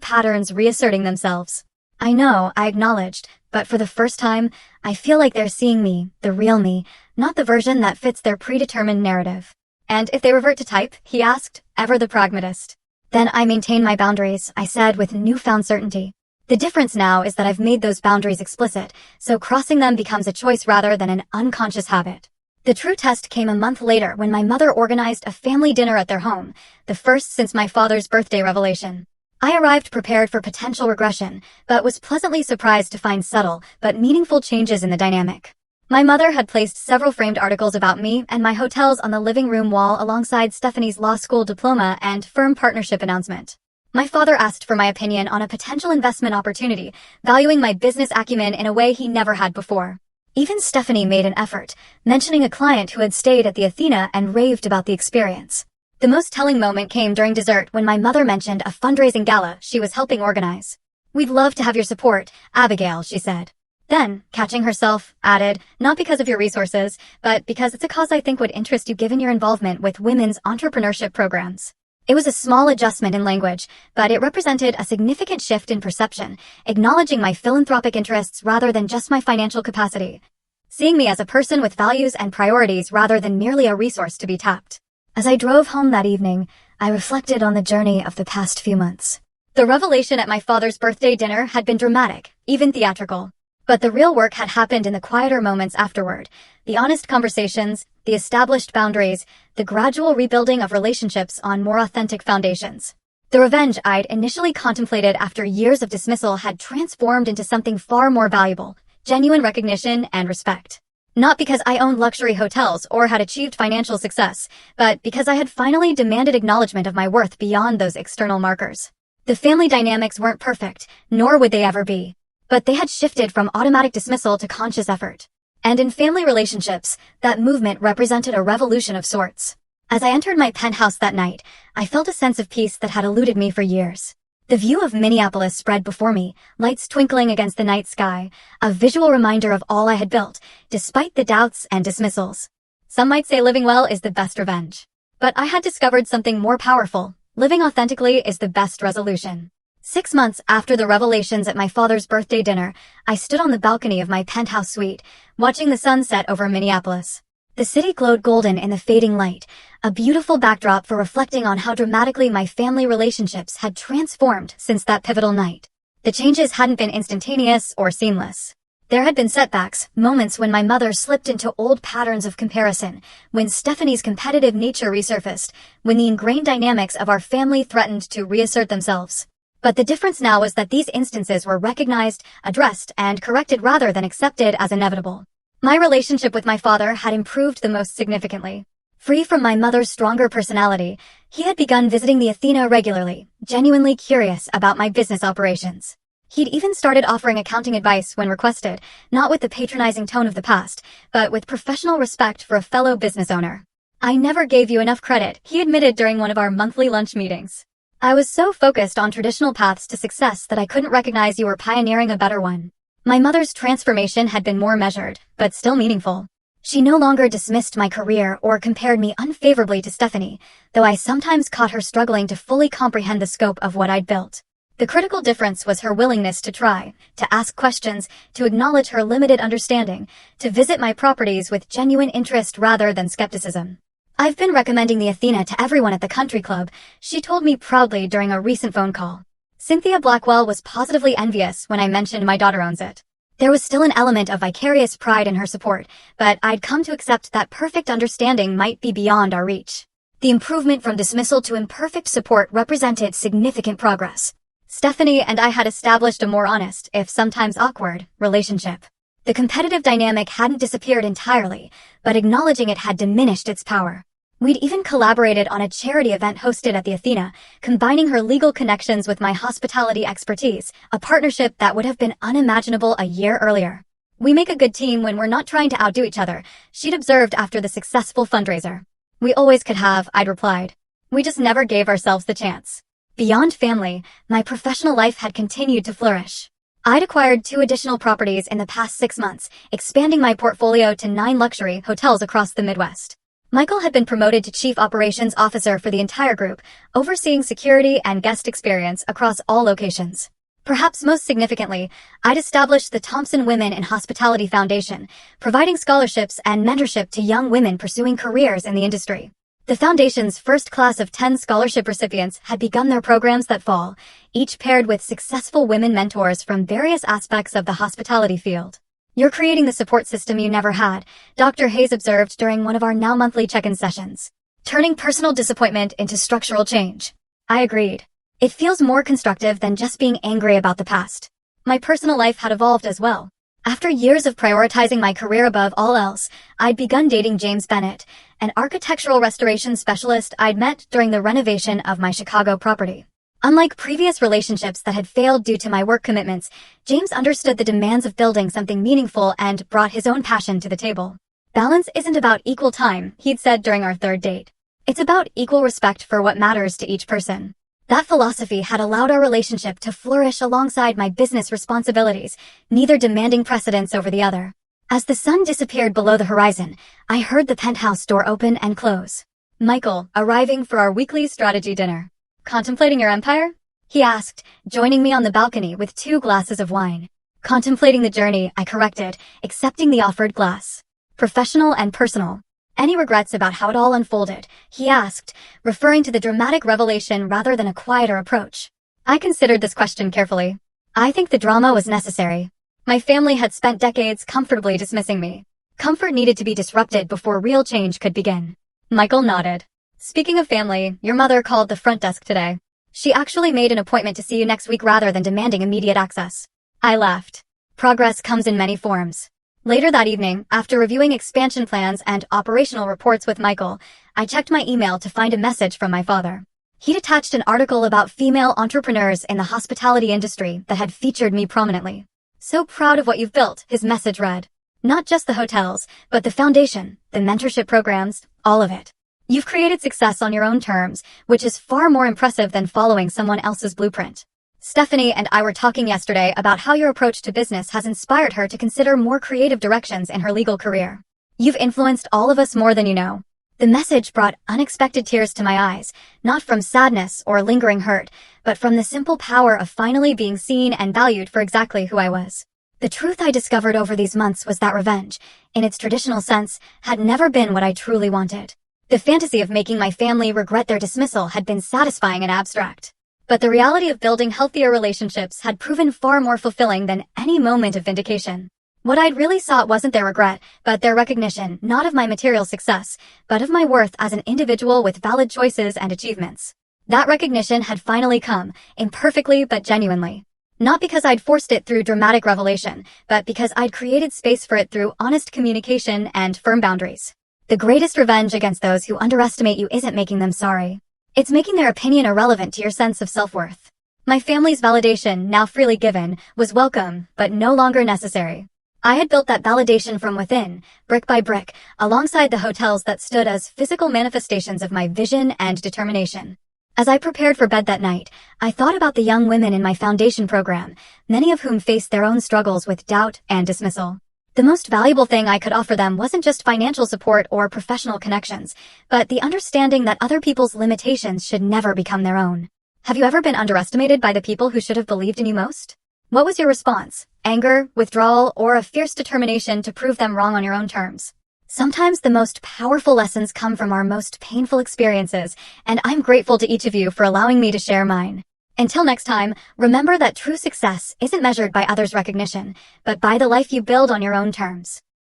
A: patterns reasserting themselves. I know, I acknowledged, but for the first time, I feel like they're seeing me, the real me, not the version that fits their predetermined narrative. And if they revert to type, he asked, ever the pragmatist. Then I maintain my boundaries, I said with newfound certainty. The difference now is that I've made those boundaries explicit, so crossing them becomes a choice rather than an unconscious habit. The true test came a month later when my mother organized a family dinner at their home, the first since my father's birthday revelation. I arrived prepared for potential regression, but was pleasantly surprised to find subtle but meaningful changes in the dynamic. My mother had placed several framed articles about me and my hotels on the living room wall alongside Stephanie's law school diploma and firm partnership announcement. My father asked for my opinion on a potential investment opportunity, valuing my business acumen in a way he never had before. Even Stephanie made an effort, mentioning a client who had stayed at the Athena and raved about the experience. The most telling moment came during dessert when my mother mentioned a fundraising gala she was helping organize. We'd love to have your support, Abigail, she said. Then, catching herself, added, not because of your resources, but because it's a cause I think would interest you given your involvement with women's entrepreneurship programs. It was a small adjustment in language, but it represented a significant shift in perception, acknowledging my philanthropic interests rather than just my financial capacity. Seeing me as a person with values and priorities rather than merely a resource to be tapped. As I drove home that evening, I reflected on the journey of the past few months. The revelation at my father's birthday dinner had been dramatic, even theatrical. But the real work had happened in the quieter moments afterward, the honest conversations, the established boundaries, the gradual rebuilding of relationships on more authentic foundations. The revenge I'd initially contemplated after years of dismissal had transformed into something far more valuable, genuine recognition and respect. Not because I owned luxury hotels or had achieved financial success, but because I had finally demanded acknowledgement of my worth beyond those external markers. The family dynamics weren't perfect, nor would they ever be. But they had shifted from automatic dismissal to conscious effort. And in family relationships, that movement represented a revolution of sorts. As I entered my penthouse that night, I felt a sense of peace that had eluded me for years. The view of Minneapolis spread before me, lights twinkling against the night sky, a visual reminder of all I had built, despite the doubts and dismissals. Some might say living well is the best revenge. But I had discovered something more powerful. Living authentically is the best resolution. 6 months after the revelations at my father's birthday dinner, I stood on the balcony of my penthouse suite, watching the sunset over Minneapolis. The city glowed golden in the fading light, a beautiful backdrop for reflecting on how dramatically my family relationships had transformed since that pivotal night. The changes hadn't been instantaneous or seamless. There had been setbacks, moments when my mother slipped into old patterns of comparison, when Stephanie's competitive nature resurfaced, when the ingrained dynamics of our family threatened to reassert themselves. But the difference now was that these instances were recognized, addressed, and corrected rather than accepted as inevitable. My relationship with my father had improved the most significantly. Free from my mother's stronger personality, he had begun visiting the Athena regularly, genuinely curious about my business operations. He'd even started offering accounting advice when requested, not with the patronizing tone of the past, but with professional respect for a fellow business owner. "I never gave you enough credit," he admitted during one of our monthly lunch meetings. "I was so focused on traditional paths to success that I couldn't recognize you were pioneering a better one." My mother's transformation had been more measured, but still meaningful. She no longer dismissed my career or compared me unfavorably to Stephanie, though I sometimes caught her struggling to fully comprehend the scope of what I'd built. The critical difference was her willingness to try, to ask questions, to acknowledge her limited understanding, to visit my properties with genuine interest rather than skepticism. "I've been recommending the Athena to everyone at the country club," she told me proudly during a recent phone call. Cynthia Blackwell was positively envious when I mentioned my daughter owns it. There was still an element of vicarious pride in her support, but I'd come to accept that perfect understanding might be beyond our reach. The improvement from dismissal to imperfect support represented significant progress. Stephanie and I had established a more honest, if sometimes awkward, relationship. The competitive dynamic hadn't disappeared entirely, but acknowledging it had diminished its power. We'd even collaborated on a charity event hosted at the Athena, combining her legal connections with my hospitality expertise, a partnership that would have been unimaginable a year earlier. "We make a good team when we're not trying to outdo each other," she'd observed after the successful fundraiser. "We always could have," I'd replied. "We just never gave ourselves the chance." Beyond family, my professional life had continued to flourish. I'd acquired 2 additional properties in the past 6 months, expanding my portfolio to 9 luxury hotels across the Midwest. Michael had been promoted to Chief Operations Officer for the entire group, overseeing security and guest experience across all locations. Perhaps most significantly, I'd established the Thompson Women in Hospitality Foundation, providing scholarships and mentorship to young women pursuing careers in the industry. The foundation's first class of 10 scholarship recipients had begun their programs that fall, each paired with successful women mentors from various aspects of the hospitality field. "You're creating the support system you never had," Dr. Hayes observed during one of our now monthly check-in sessions. "Turning personal disappointment into structural change." I agreed. It feels more constructive than just being angry about the past. My personal life had evolved as well. After years of prioritizing my career above all else, I'd begun dating James Bennett, an architectural restoration specialist I'd met during the renovation of my Chicago property. Unlike previous relationships that had failed due to my work commitments, James understood the demands of building something meaningful and brought his own passion to the table. "Balance isn't about equal time," he'd said during our 3rd date. "It's about equal respect for what matters to each person." That philosophy had allowed our relationship to flourish alongside my business responsibilities, neither demanding precedence over the other. As the sun disappeared below the horizon, I heard the penthouse door open and close. Michael, arriving for our weekly strategy dinner. "Contemplating your empire?" he asked, joining me on the balcony with 2 glasses of wine. "Contemplating the journey," I corrected, accepting the offered glass. "Professional and personal. Any regrets about how it all unfolded?" he asked, referring to the dramatic revelation rather than a quieter approach. I considered this question carefully. I think the drama was necessary. My family had spent decades comfortably dismissing me. Comfort needed to be disrupted before real change could begin. Michael nodded. "Speaking of family, your mother called the front desk today. She actually made an appointment to see you next week rather than demanding immediate access." I laughed. Progress comes in many forms. Later that evening, after reviewing expansion plans and operational reports with Michael, I checked my email to find a message from my father. He'd attached an article about female entrepreneurs in the hospitality industry that had featured me prominently. "So proud of what you've built," his message read. "Not just the hotels, but the foundation, the mentorship programs, all of it. You've created success on your own terms, which is far more impressive than following someone else's blueprint. Stephanie and I were talking yesterday about how your approach to business has inspired her to consider more creative directions in her legal career. You've influenced all of us more than you know." The message brought unexpected tears to my eyes, not from sadness or lingering hurt, but from the simple power of finally being seen and valued for exactly who I was. The truth I discovered over these months was that revenge, in its traditional sense, had never been what I truly wanted. The fantasy of making my family regret their dismissal had been satisfying and abstract. But the reality of building healthier relationships had proven far more fulfilling than any moment of vindication. What I'd really sought wasn't their regret, but their recognition, not of my material success, but of my worth as an individual with valid choices and achievements. That recognition had finally come, imperfectly but genuinely. Not because I'd forced it through dramatic revelation, but because I'd created space for it through honest communication and firm boundaries. The greatest revenge against those who underestimate you isn't making them sorry. It's making their opinion irrelevant to your sense of self-worth. My family's validation, now freely given, was welcome, but no longer necessary. I had built that validation from within, brick by brick, alongside the hotels that stood as physical manifestations of my vision and determination. As I prepared for bed that night, I thought about the young women in my foundation program, many of whom faced their own struggles with doubt and dismissal. The most valuable thing I could offer them wasn't just financial support or professional connections, but the understanding that other people's limitations should never become their own. Have you ever been underestimated by the people who should have believed in you most? What was your response? Anger, withdrawal, or a fierce determination to prove them wrong on your own terms? Sometimes the most powerful lessons come from our most painful experiences, and I'm grateful to each of you for allowing me to share mine. Until next time, remember that true success isn't measured by others' recognition, but by the life you build on your own terms.